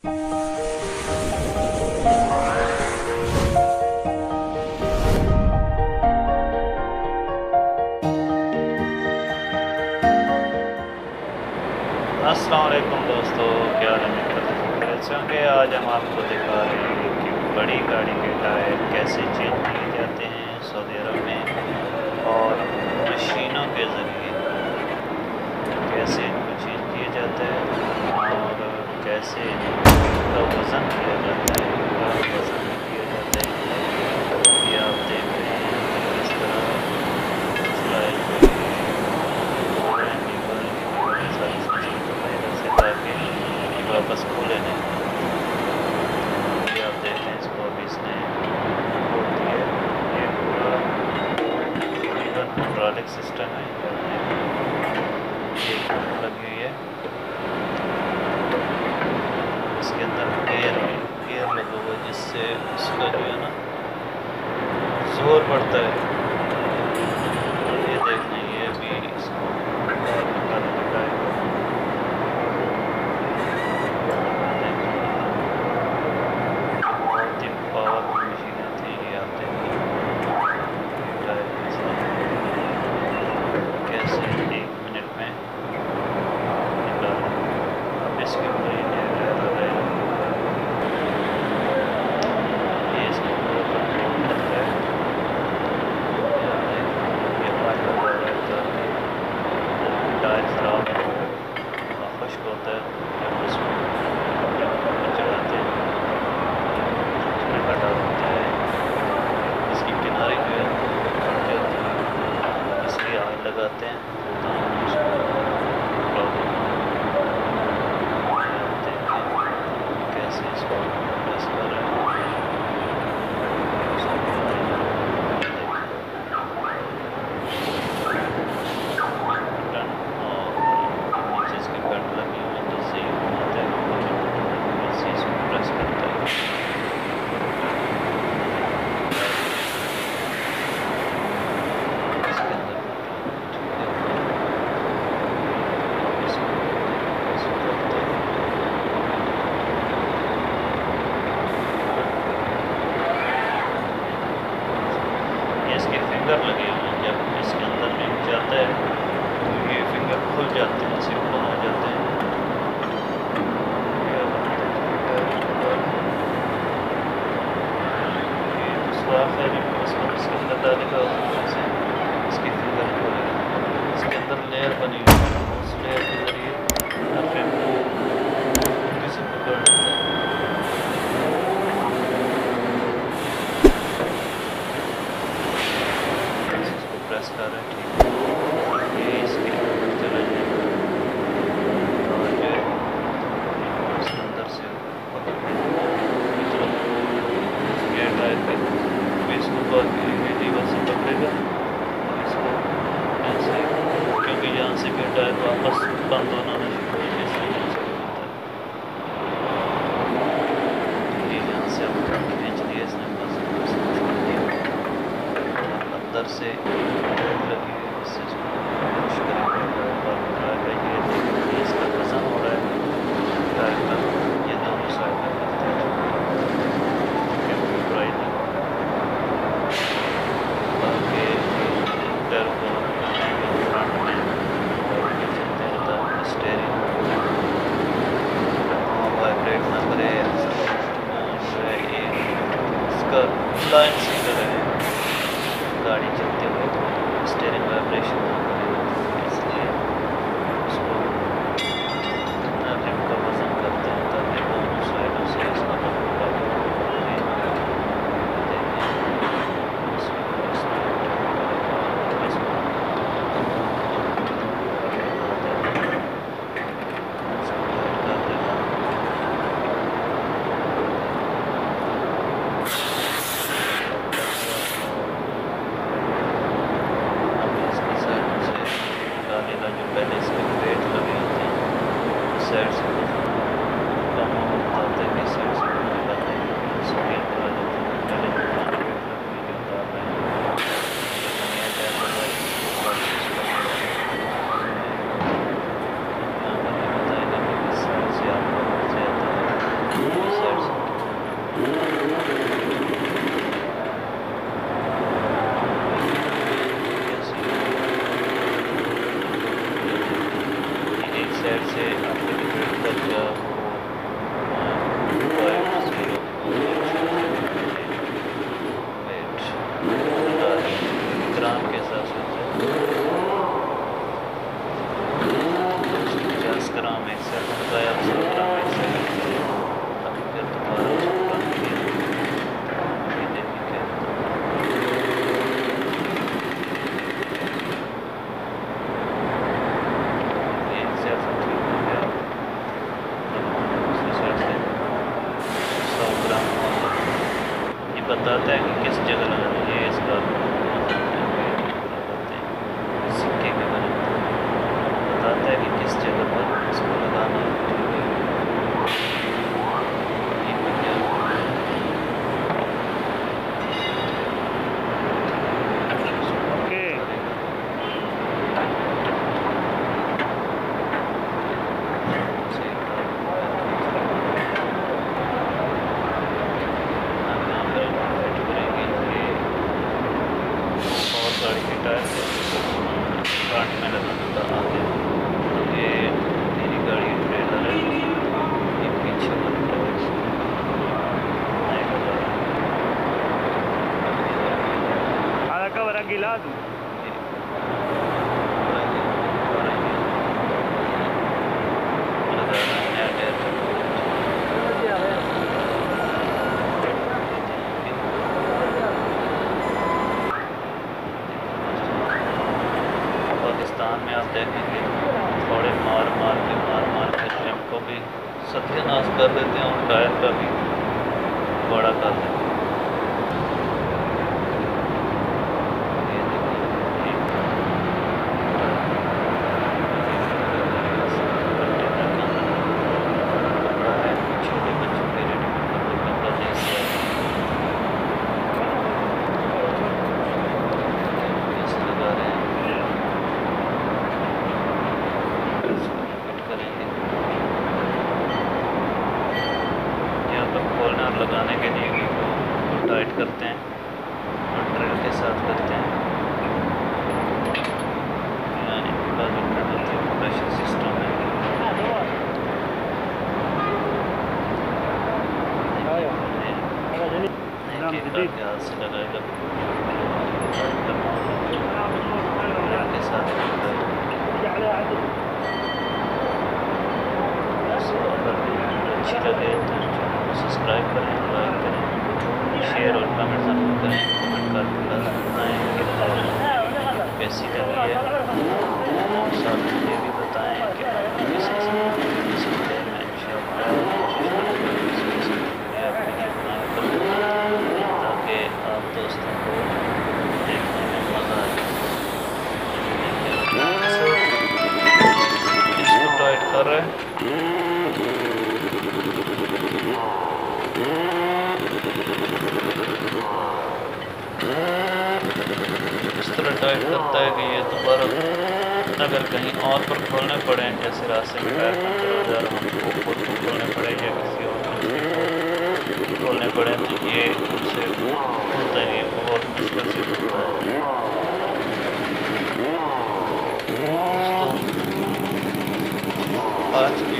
अस्सलाम वालेकुम दोस्तों, क्या हाल है? आज हम आपको दिखा रहे हैं कि बड़ी गाड़ी के टायर कैसे चेंज किए जाते हैं सऊदी अरब में, और मशीनों के ज़रिए कैसे इनको चेंज किया जाता है और कैसे इनका वज़न किया जाता है, इनका वज़न किया जाता है। ये आप देख रहे हैं इस तरह चलाए हुए वापस खोले नहीं। ये आप देख रहे हैं, इसको अभी इसने खोल दिया। ये पूरा हाइड्रोलिक सिस्टम है। ये लगी हुई है, इसके अंदर एयर लगा हुआ है जिससे इसका जो है ना जोर बढ़ता है। ये देख लें, ये भी इसको खुश्क होता है जब उसको चढ़ाते हैं, उसमें घटा होता है, इसकी किनारे जो है फट जाती है, इसलिए आग लगाते हैं ताकि उसको प्रॉब्लम कैसे इसको प्रेस कर रहे हैं। इसके फिंगर लगे हुए हैं, जब इसके अंदर में जाता है तो ये फिंगर खुल जाते हैं, ऐसे ऊपर आ जाते हैं। ये दूसरा आखिर इसके अंदर डालेगा, इसकी फिंगर खोलेगा। इसके अंदर लेयर बनी हुई है, उस लेयर के जरिए आपको किसी पकड़ लेता है। प्रेस कर रहे हैं, ठीक है। ये इसके अंदर चला जाएगा और जो इसके अंदर से ये ड्राइव पे इसको लीवर से पकड़ेगा और इसको ऐसे, क्योंकि यहाँ से फिर ड्राइव वापस बंद होना नहीं चाहिए, इसलिए यहाँ से अब खींच दिया इसने, बस अंदर से लगी है, इससे खुश करेगा और इसका वजन हो रहा है टायर का। ये दोनों साइड में करते हैं बाकी टायर को फ्रंट में चलते रहता है। स्टेयरिंग वाइब्रेट ना करे, जो है ये इसका लाइन सीधा रहे, गाड़ी चलते हुए स्टीयरिंग वाइब्रेशन ना करे, इसलिए उसको रिम का वजन करते हैं ताकि दोनों साइडों से इसका बताता है कि किस जगह लगाना है। ये इसका सिक्के के बारे में बताता है कि किस जगह पर इसको लगाना है। गाड़ी के टायर फ्रंट में लगाना था आगे। ये मेरी गाड़ी ट्रेलर है, ये पीछे वाला ada câmera aqui lado Pakistan में आप देखेंगे थोड़े मार मार के फ्रेम को भी सत्यानाश कर देते हैं और टायर का भी बड़ा कर देते हैं। खोलना लगाने के लिए भी वो टाइट करते हैं और ड्रिल के साथ करते हैं। इनका जो ड्रिल होती है प्रेशर सिस्टम है। हाथ से लगाएगा के साथ अच्छी लगे तो सब्सक्राइब करें, लाइक करें, शेयर और कमेंट ज़रूर करें। कमेंट कर बताएँ कि कैसी लगी है। साथ में ये भी बताएँ कि किस सकते हैं। ताकि आप दोस्तों को देखने में मज़ा आए। इसको टाइट कर रहे हैं। इस तरह टाइट करता है कि ये दोबारा अगर कहीं और पर खोलने पड़े, जैसे रास्ते में टायर पंचर हो जा रहा हमको खुद को खोलने पड़े या किसी और को खोलने पड़े तो ये उनसे होता है, ये बहुत मुश्किल से होता है। आज की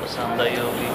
पसंद आई होगी,